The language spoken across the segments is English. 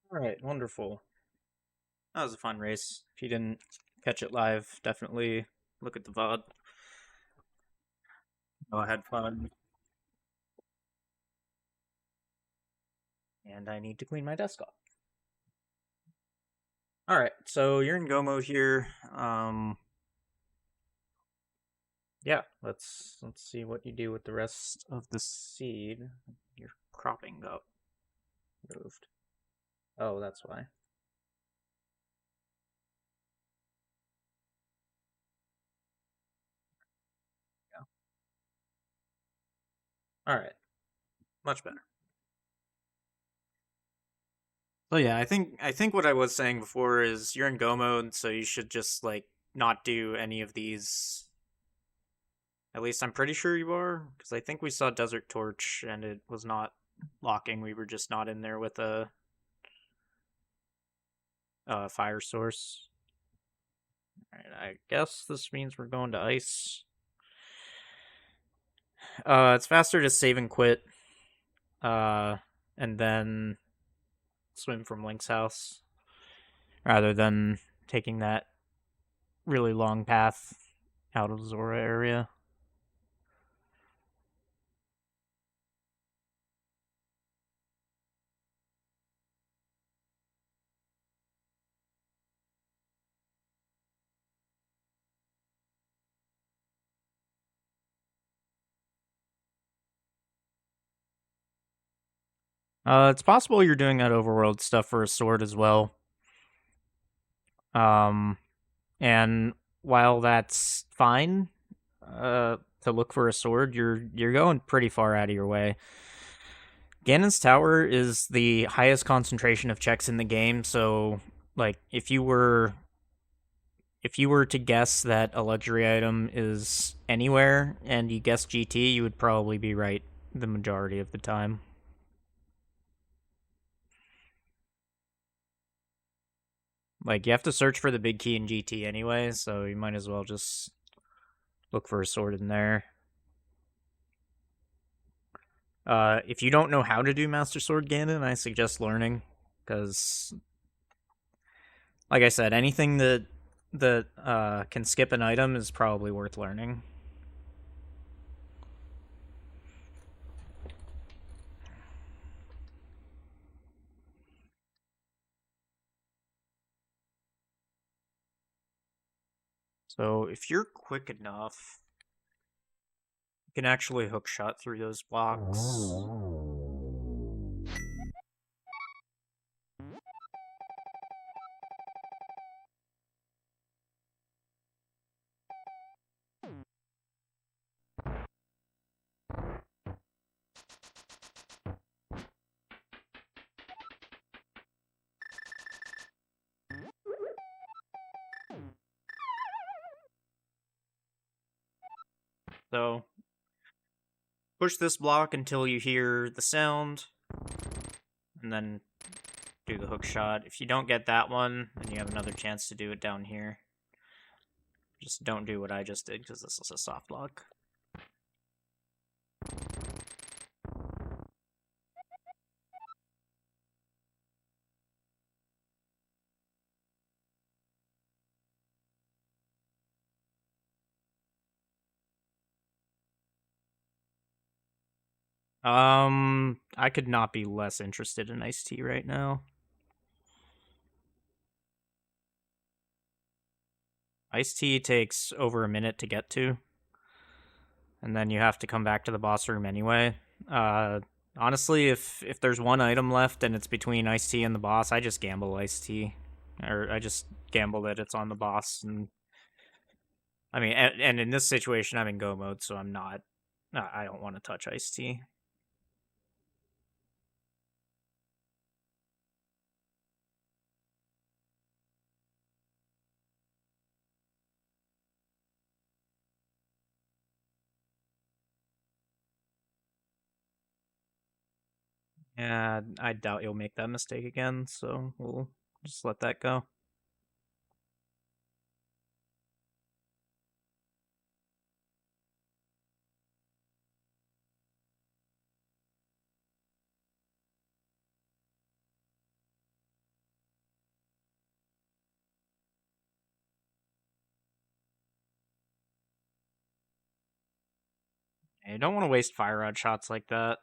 Alright, wonderful. That was a fun race. If you didn't catch it live, definitely look at the VOD. Oh, I had fun. And I need to clean my desk off. Alright, so you're in go mode here. Yeah, let's see what you do with the rest of the seed. Your cropping got moved. Oh, that's why. Yeah. Alright, much better. So yeah, I think what I was saying before is you're in go mode, so you should just like not do any of these. At least I'm pretty sure you are, because I think we saw Desert Torch and it was not locking. We were just not in there with a fire source. Alright, I guess this means we're going to ice. It's faster to save and quit, uh, and then swim from Link's house rather than taking that really long path out of the Zora area. It's possible you're doing that overworld stuff for a sword as well. Um, and while that's fine, to look for a sword, you're going pretty far out of your way. Ganon's Tower is the highest concentration of checks in the game, so like if you were to guess that a luxury item is anywhere and you guess GT, you would probably be right the majority of the time. Like you have to search for the big key in GT anyway, so you might as well just look for a sword in there. If you don't know how to do Master Sword Ganon, I suggest learning, because, like I said, anything that can skip an item is probably worth learning. So if you're quick enough, you can actually hook shot through those blocks. So push this block until you hear the sound, and then do the hook shot. If you don't get that one, then you have another chance to do it down here. Just don't do what I just did, because this is a soft block. I could not be less interested in iced tea right now. Iced tea takes over a minute to get to, and then you have to come back to the boss room anyway. Honestly, if there's one item left and it's between iced tea and the boss, I just gamble iced tea, or I just gamble that it's on the boss. And I mean, and in this situation, I'm in go mode, so I'm not. I don't want to touch iced tea. Yeah, I doubt you'll make that mistake again, so we'll just let that go. you don't want to waste fire rod shots like that.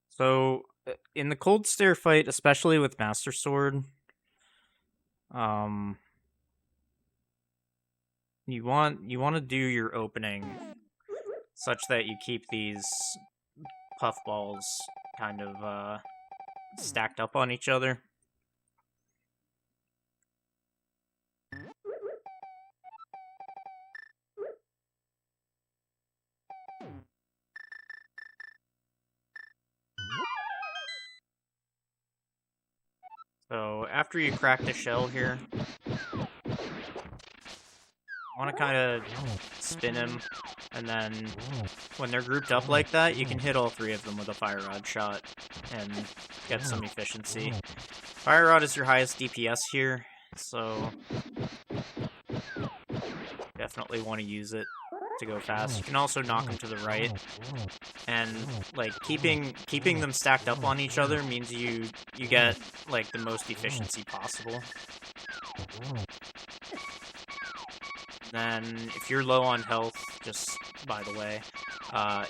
So, in the cold stare fight, especially with Master Sword, you want to do your opening such that you keep these puffballs kind of stacked up on each other. So after you crack the shell here, you want to kind of spin him, and then when they're grouped up like that, you can hit all three of them with a fire rod shot and get some efficiency. Fire rod is your highest DPS here, so definitely want to use it to go fast. You can also knock them to the right, and like keeping them stacked up on each other means you get like the most efficiency possible. Then if you're low on health, just by the way,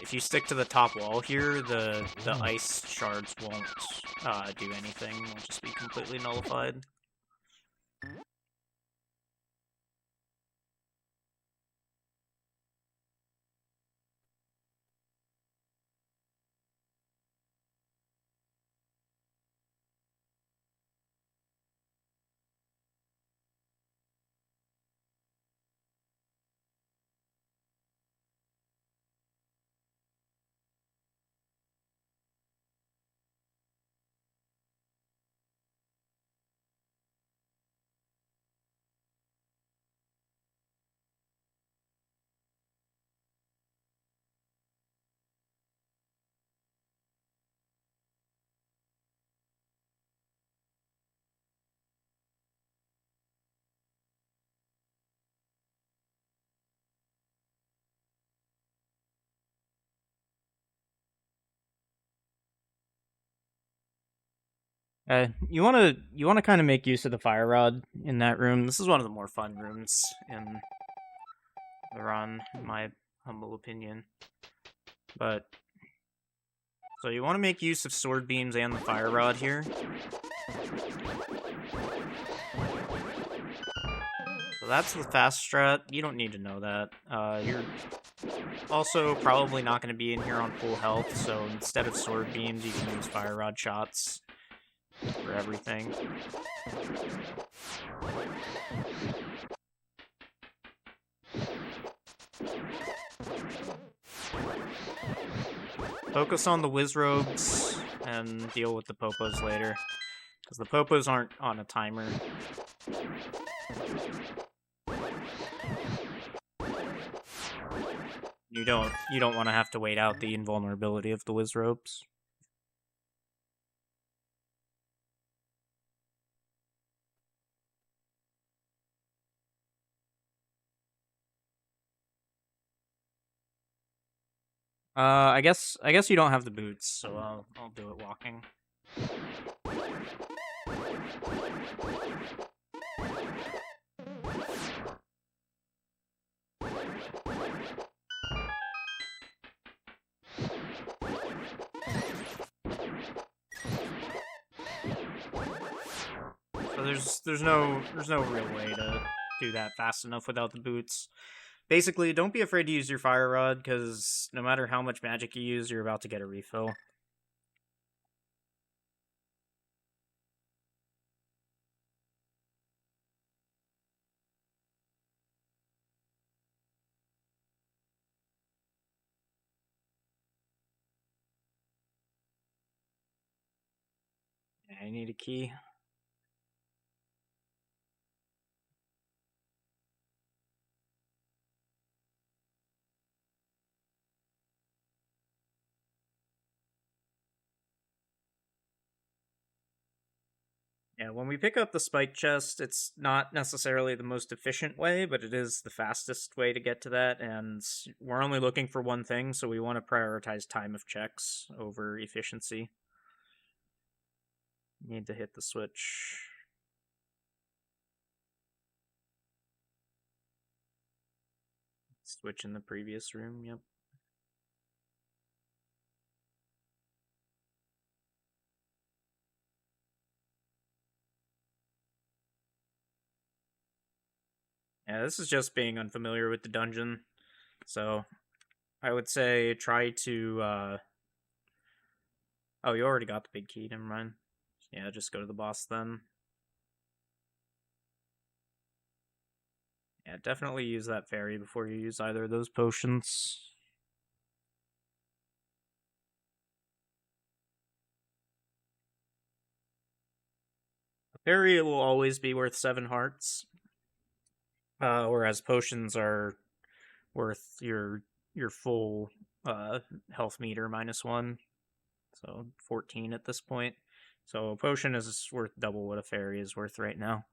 if you stick to the top wall here, the ice shards won't do anything. They'll just be completely nullified. You wanna kind of make use of the fire rod in that room. This is one of the more fun rooms in the run, in my humble opinion. But so you want to make use of sword beams and the fire rod here. So that's the fast strat. You don't need to know that. You're also probably not going to be in here on full health, so instead of sword beams, you can use fire rod shots for everything. Focus on the Wizrobes and deal with the Popos later, because the Popos aren't on a timer. You don't want to have to wait out the invulnerability of the Wizrobes. I guess you don't have the boots, so I'll do it walking. So there's no real way to do that fast enough without the boots. Basically, don't be afraid to use your fire rod, because no matter how much magic you use, you're about to get a refill. I need a key. Yeah, when we pick up the spike chest, it's not necessarily the most efficient way, but it is the fastest way to get to that, and we're only looking for one thing, so we want to prioritize time of checks over efficiency. Need to hit the switch. Let's Switch in the previous room, yep. Yeah, this is just being unfamiliar with the dungeon. So I would say try to oh, you already got the big key, never mind. Yeah, just go to the boss then. Yeah, definitely use that fairy before you use either of those potions. A fairy will always be worth 7 hearts, whereas potions are worth your full health meter -1, so 14 at this point. So a potion is worth double what a fairy is worth right now.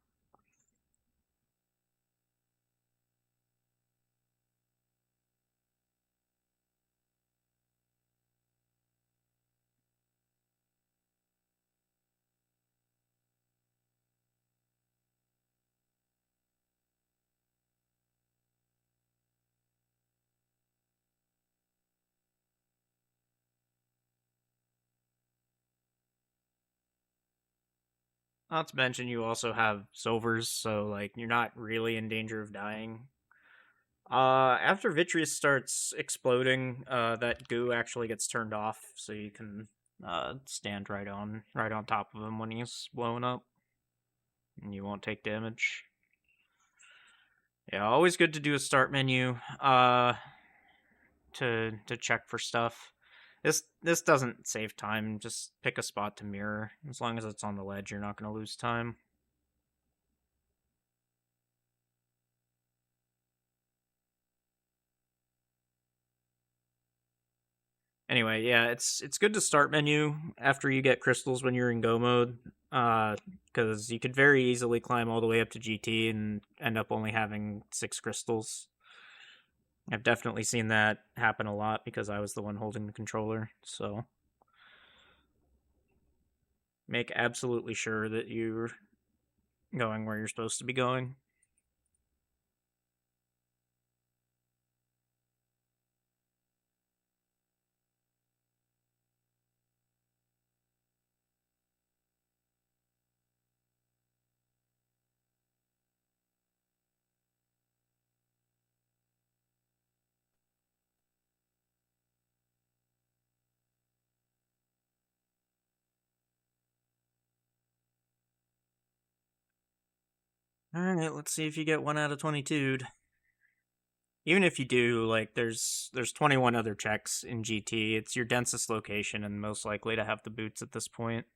Not to mention you also have silvers, so like you're not really in danger of dying. After Vitreous starts exploding, that goo actually gets turned off, so you can stand right on top of him when he's blowing up, and you won't take damage. Yeah, always good to do a start menu to check for stuff. This doesn't save time. Just pick a spot to mirror. As long as it's on the ledge, you're not going to lose time. Anyway, yeah, it's good to start menu after you get crystals when you're in go mode, because you could very easily climb all the way up to GT and end up only having 6 crystals. I've definitely seen that happen a lot because I was the one holding the controller. So make absolutely sure that you're going where you're supposed to be going. All right, let's see if you get 1 out of 22. Even if you do, like there's 21 other checks in GT. It's your densest location and most likely to have the boots at this point.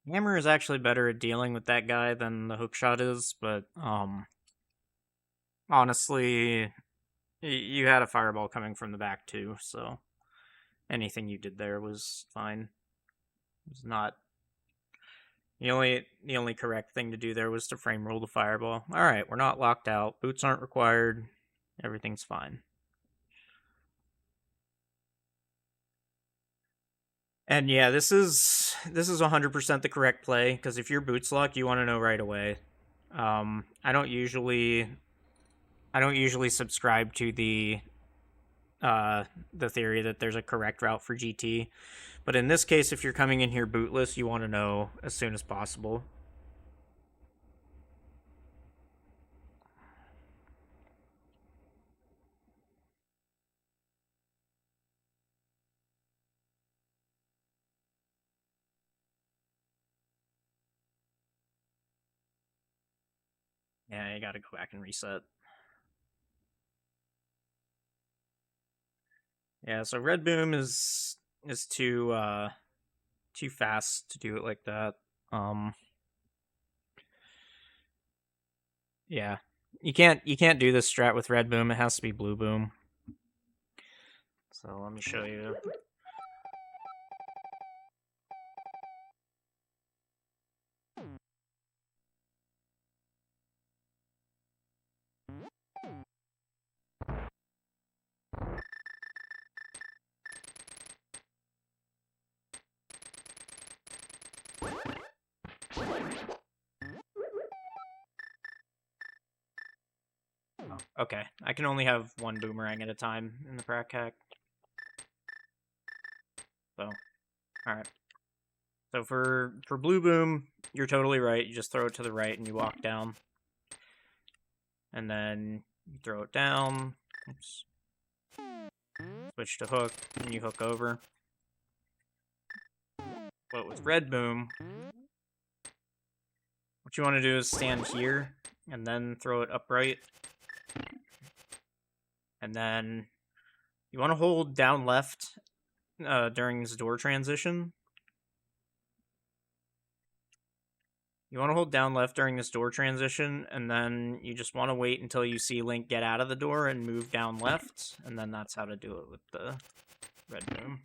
Hammer is actually better at dealing with that guy than the hookshot is, but honestly, you had a fireball coming from the back too, so anything you did there was fine. It was not the only correct thing to do there was to frame roll the fireball. All right, we're not locked out. Boots aren't required. Everything's fine. And yeah, this is 100% the correct play because if your boots lock, you want to know right away. I don't usually subscribe to the theory that there's a correct route for GT, but in this case, if you're coming in here bootless, you want to know as soon as possible. Yeah, you got to go back and reset. Yeah, so red boom is too fast to do it like that. Yeah. You can't do this strat with red boom, it has to be blue boom. So let me show you. Oh, okay, I can only have one boomerang at a time in the prac hack. So, alright. So for blue boom, you're totally right. You just throw it to the right and you walk down. And then you throw it down. Oops. Switch to hook, and you hook over. But with red boom, what you want to do is stand here, and then throw it upright. And then you want to hold down left during this door transition. You want to hold down left during this door transition, and then you just want to wait until you see Link get out of the door and move down left, and then that's how to do it with the red boom.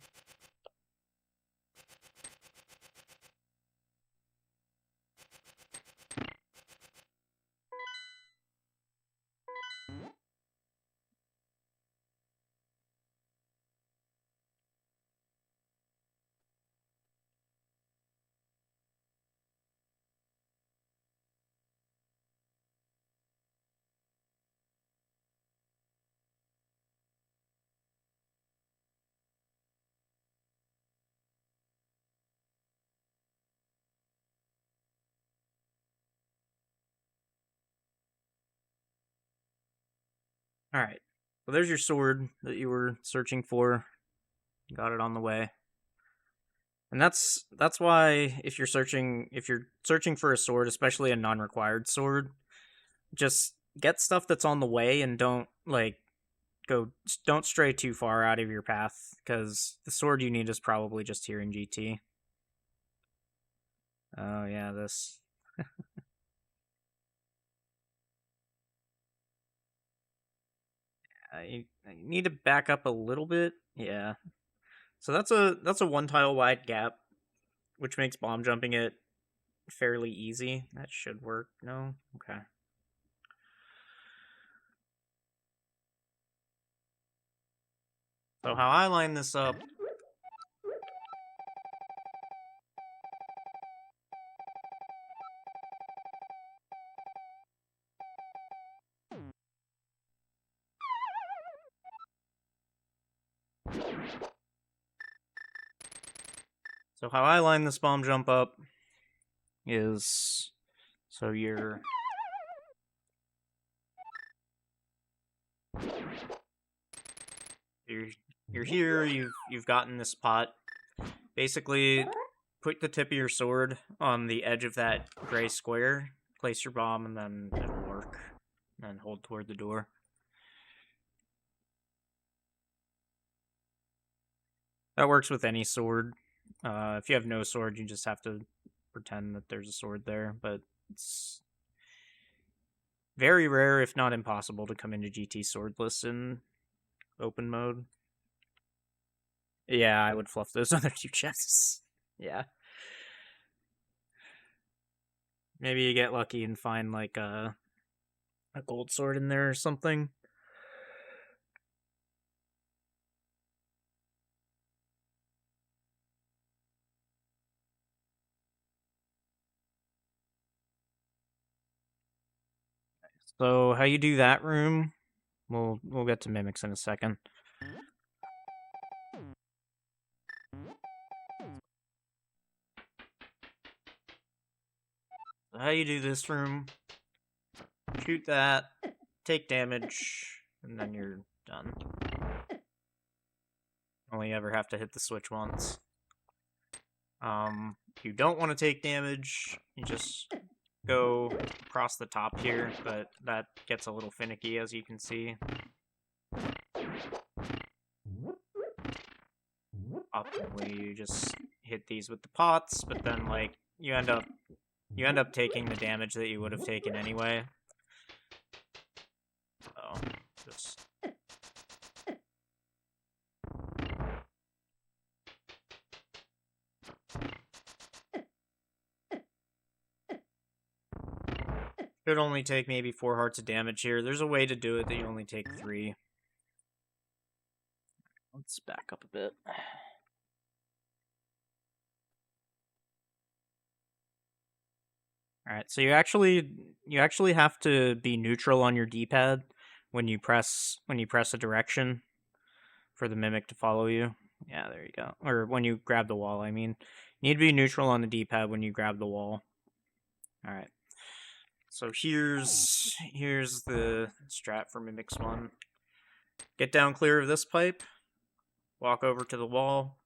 Alright, so there's your sword that you were searching for. Got it on the way. And that's why if you're searching for a sword, especially a non-required sword, just get stuff that's on the way and don't don't stray too far out of your path, because the sword you need is probably just here in GT. Oh yeah, this. I need to back up a little bit. Yeah. So that's a one tile wide gap, which makes bomb jumping it fairly easy. That should work. No? Okay. So how I line this up. So how I line this bomb jump up is, so you're here, you've gotten this pot. Basically, put the tip of your sword on the edge of that gray square, place your bomb, and then it'll work. And then hold toward the door. That works with any sword. If you have no sword, you just have to pretend that there's a sword there, but it's very rare, if not impossible, to come into GT swordless in open mode. Yeah, I would fluff those other two chests. Yeah. Maybe you get lucky and find like a gold sword in there or something. So how you do that room, we'll get to mimics in a second. So how you do this room, shoot that, take damage, and then you're done. Only ever have to hit the switch once. If you don't want to take damage, you just go across the top here, but that gets a little finicky, as you can see. Optimally, you just hit these with the pots, but then, like, you end up taking the damage that you would have taken anyway. Oh, just could only take maybe 4 hearts of damage here. There's a way to do it that you only take 3. Let's back up a bit. Alright, so you actually have to be neutral on your D-pad when you press a direction for the mimic to follow you. Yeah, there you go. Or when you grab the wall, I mean. You need to be neutral on the D-pad when you grab the wall. Alright. So here's the strat for Mimics 1. Get down clear of this pipe. Walk over to the wall.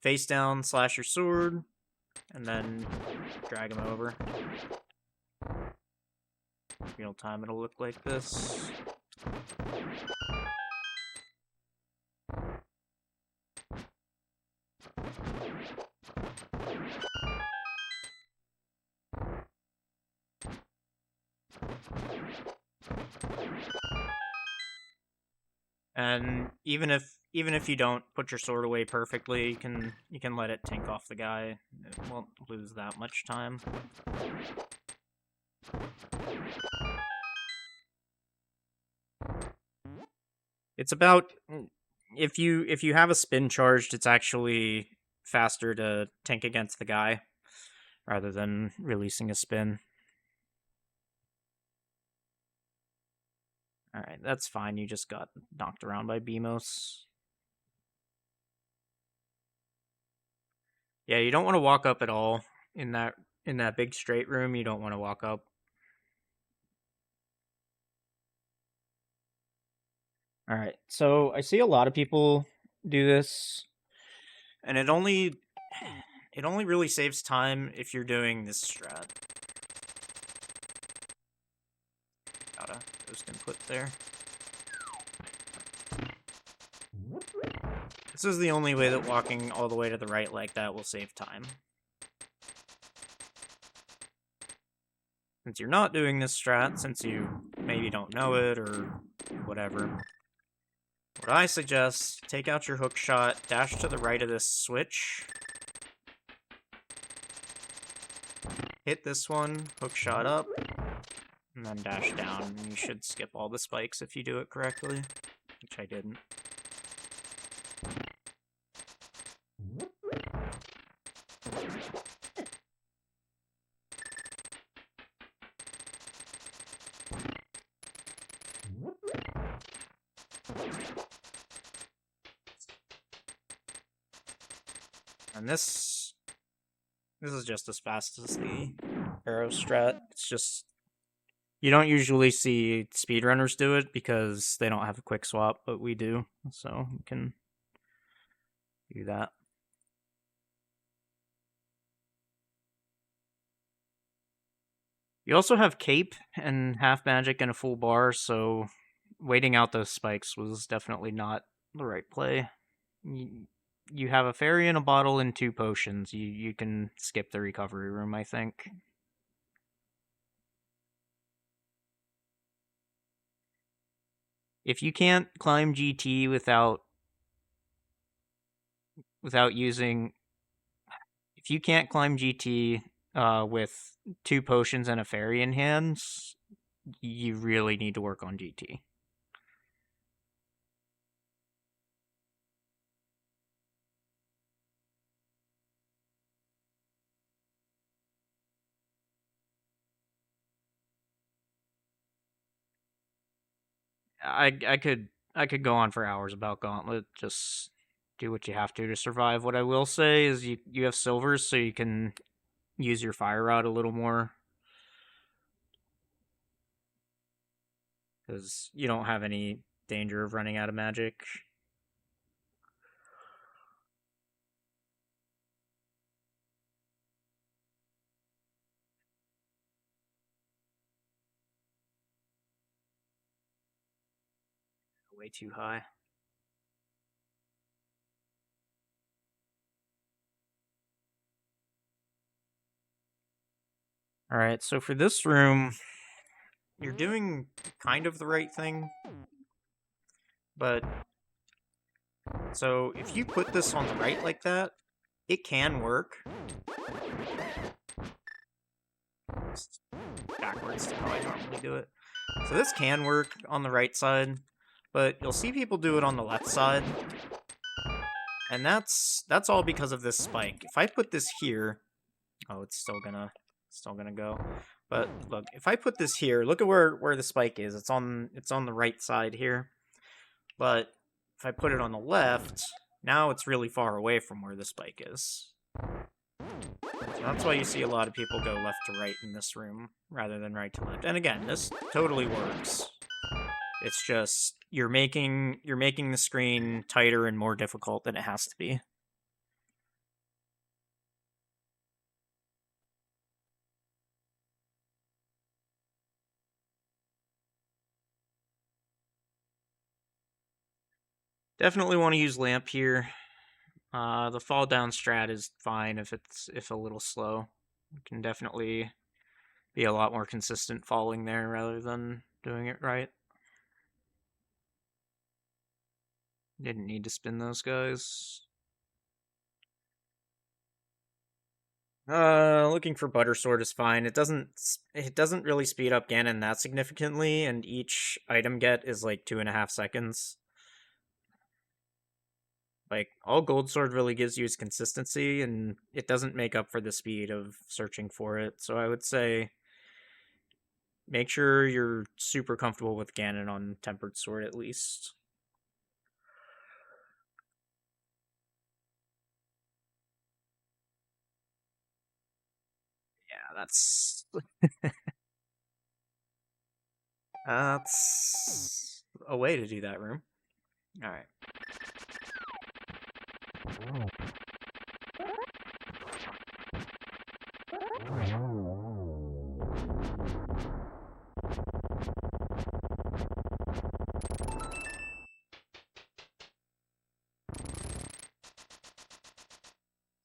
Face down, slash your sword. And then drag him over. Real time it'll look like this. And even if you don't put your sword away perfectly, you can let it tink off the guy. It won't lose that much time. It's about if you have a spin charged, it's actually faster to tank against the guy rather than releasing a spin. Alright, that's fine. You just got knocked around by Beamos. Yeah, you don't want to walk up at all in that big straight room. You don't want to walk up. Alright, so I see a lot of people do this, and it only really saves time if you're doing this strat. Got a ghost input there. This is the only way that walking all the way to the right like that will save time. Since you're not doing this strat, since you maybe don't know it or whatever, what I suggest, take out your hook shot, dash to the right of this switch, hit this one, hook shot up, and then dash down. And you should skip all the spikes if you do it correctly, which I didn't. And this is just as fast as the arrow strat. It's just you don't usually see speedrunners do it because they don't have a quick swap, but we do, so you can do that. You also have cape and half magic and a full bar, so waiting out those spikes was definitely not the right play. You have a fairy in a bottle and 2 potions. You can skip the recovery room, I think. If you can't climb GT without using... If you can't climb GT with 2 potions and a fairy in hands, you really need to work on GT. I could go on for hours about Gauntlet. Just do what you have to survive. What I will say is you have silvers, so you can use your fire rod a little more, because you don't have any danger of running out of magic. Way too high. Alright, so for this room, you're doing kind of the right thing, but... So, if you put this on the right like that, it can work. Just backwards to how I normally do it. So this can work on the right side, but you'll see people do it on the left side. And that's all because of this spike. If I put this here... Oh, it's still gonna go. But look, if I put this here, look at where the spike is. It's on the right side here. But if I put it on the left, now it's really far away from where the spike is. So that's why you see a lot of people go left to right in this room, rather than right to left. And again, this totally works. It's just, you're making the screen tighter and more difficult than it has to be. Definitely want to use lamp here. The fall down strat is fine if a little slow. You can definitely be a lot more consistent falling there rather than doing it right. Didn't need to spin those guys. Looking for butter sword is fine. It doesn't really speed up Ganon that significantly, and each item get is like 2.5 seconds. Like, all gold sword really gives you is consistency, and it doesn't make up for the speed of searching for it. So I would say make sure you're super comfortable with Ganon on tempered sword at least. Yeah, that's that's a way to do that room. All right.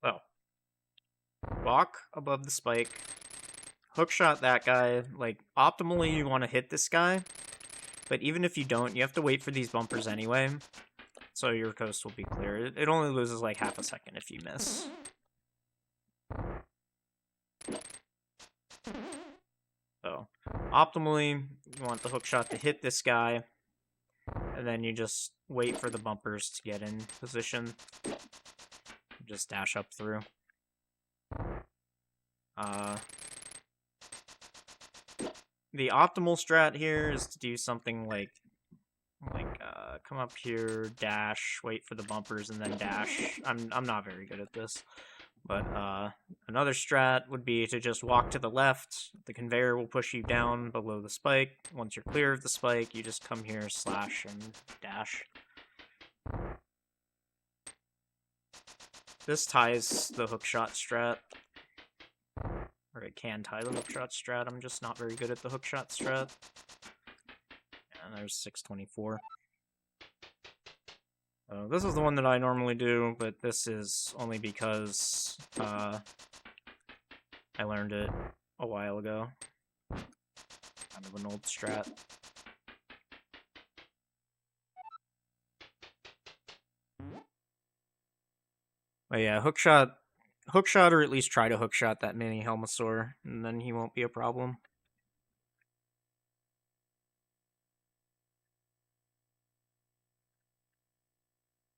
So, walk above the spike, hookshot that guy. Like, optimally, you want to hit this guy, but even if you don't, you have to wait for these bumpers anyway, so your coast will be clear. It only loses like half a second if you miss. So, optimally, you want the hookshot to hit this guy, and then you just wait for the bumpers to get in position. Just dash up through. The optimal strat here is to do something like come up here, dash, wait for the bumpers, and then dash. I'm not very good at this. But another strat would be to just walk to the left. The conveyor will push you down below the spike. Once you're clear of the spike, you just come here, slash, and dash. This ties the hookshot strat. Or it can tie the hookshot strat. I'm just not very good at the hookshot strat. And there's 624. This is the one that I normally do, but this is only because I learned it a while ago. Kind of an old strat. But yeah, hookshot, or at least try to hookshot that mini Helmasaur, and then he won't be a problem.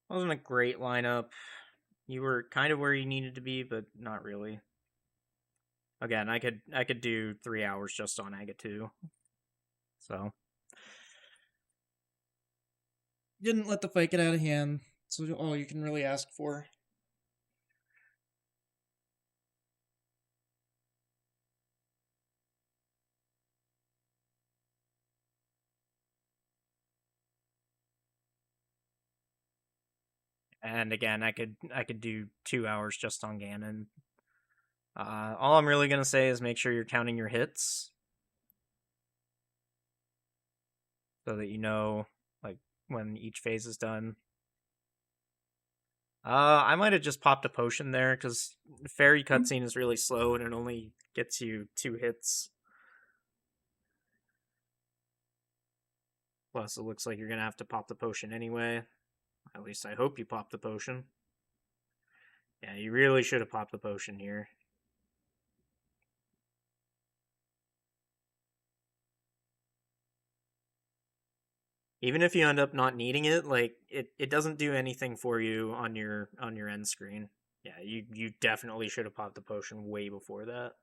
Wasn't a great lineup. You were kind of where you needed to be, but not really. Again, I could do 3 hours just on Aga 2. So didn't let the fight get out of hand. So all you can really ask for. And again, I could do 2 hours just on Ganon. All I'm really gonna say is make sure you're counting your hits, so that you know like when each phase is done. I might have just popped a potion there, because fairy cutscene is really slow and it only gets you 2 hits. Plus, it looks like you're gonna have to pop the potion anyway. At least I hope you pop the potion. Yeah, you really should have popped the potion here. Even if you end up not needing it, like it doesn't do anything for you on your end screen. Yeah, you definitely should have popped the potion way before that.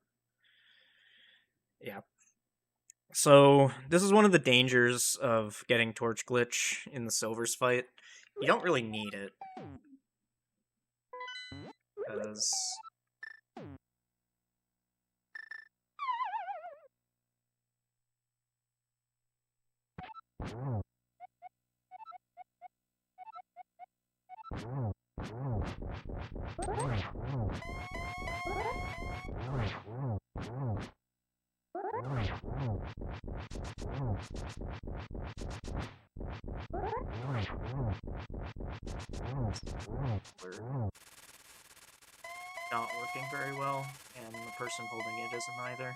Yeah. So this is one of the dangers of getting torch glitch in the silvers fight. You don't really need it, because we're not working very well, and the person holding it isn't either.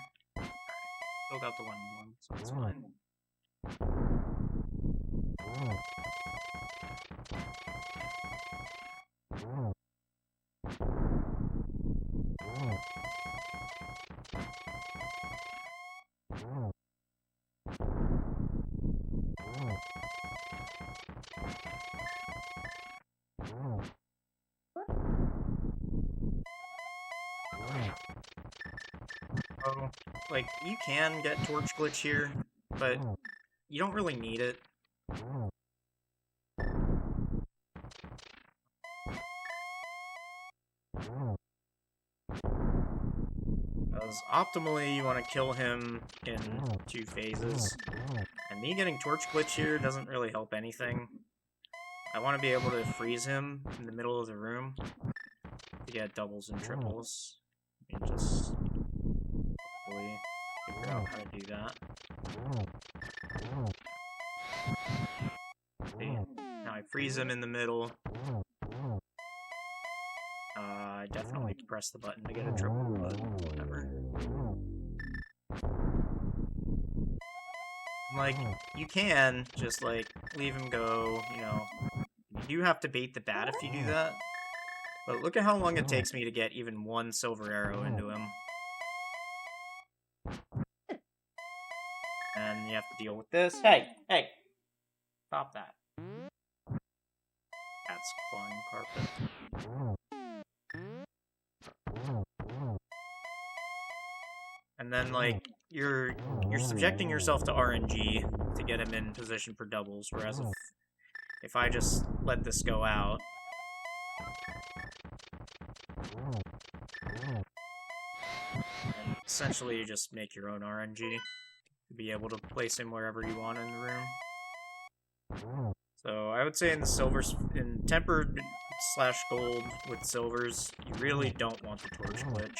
Still got the 1-1, so it's fine. Oh, like, you can get torch glitch here, but you don't really need it. Because optimally, you want to kill him in 2 phases. And me getting torch glitch here doesn't really help anything. I want to be able to freeze him in the middle of the room to get doubles and triples. And just hopefully figure out how to do that. See? Now I freeze him in the middle. I definitely press the button to get a triple, but whatever. Like, you can just, like, leave him go, you know. You do have to bait the bat if you do that. But look at how long it takes me to get even 1 silver arrow into him. And you have to deal with this. Hey! Stop that. Cat's clawing carpet. And then, like, you're subjecting yourself to RNG to get him in position for doubles, whereas if I just let this go out, and essentially you just make your own RNG to be able to place him wherever you want in the room. So I would say in the silvers, in tempered / gold with silvers, you really don't want the torch glitch.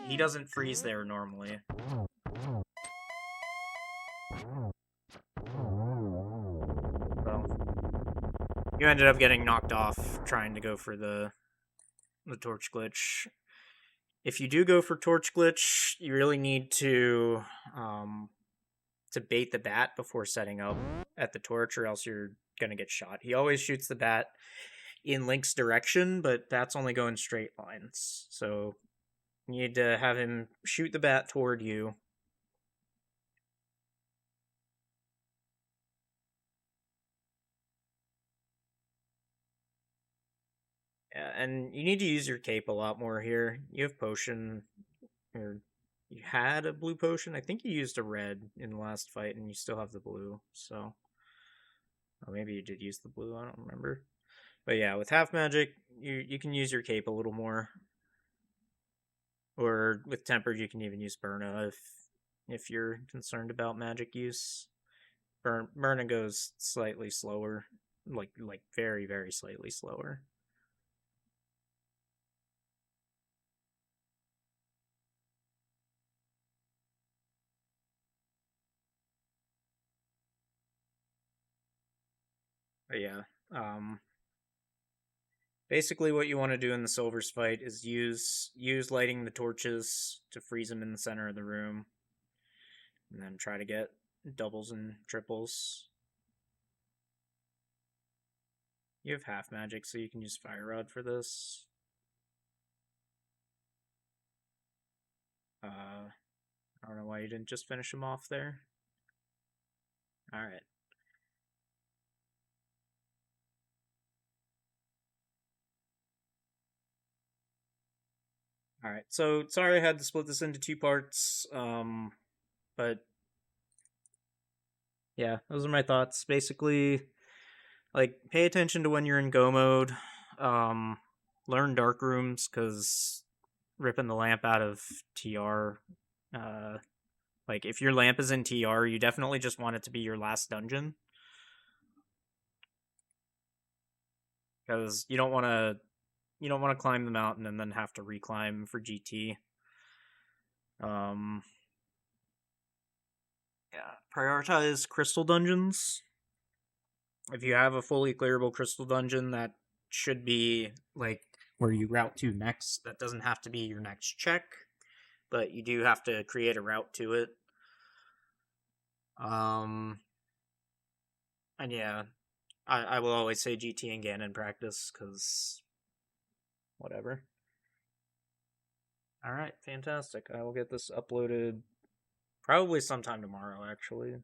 He doesn't freeze there normally. So you ended up getting knocked off trying to go for the torch glitch. If you do go for torch glitch, you really need to bait the bat before setting up at the torch, or else you're gonna get shot. He always shoots the bat in Link's direction, but bats only go in straight lines. So you need to have him shoot the bat toward you. Yeah, and you need to use your cape a lot more here. You have potion, or you had a blue potion. I think you used a red in the last fight, and you still have the blue. So, or maybe you did use the blue. I don't remember. But yeah, with half magic, you can use your cape a little more. Or with tempered, you can even use Burna if you're concerned about magic use. Burna goes slightly slower, like very very slightly slower. But yeah, basically what you want to do in the Silvers fight is use lighting the torches to freeze them in the center of the room, and then try to get doubles and triples. You have half magic, so you can use Fire Rod for this. I don't know why you didn't just finish him off there. Alright. Alright, so sorry I had to split this into two parts, but yeah, those are my thoughts. Basically, like, pay attention to when you're in go mode, um, learn dark rooms, because ripping the lamp out of TR, uh, like, if your lamp is in TR, you definitely just want it to be your last dungeon, because you don't want to climb the mountain and then have to reclimb for GT. Um, yeah, prioritize crystal dungeons. If you have a fully clearable crystal dungeon, that should be like where you route to next. That doesn't have to be your next check, but you do have to create a route to it. Um, and yeah, I will always say GT and Ganon practice because whatever. All right, fantastic. I will get this uploaded probably sometime tomorrow, actually.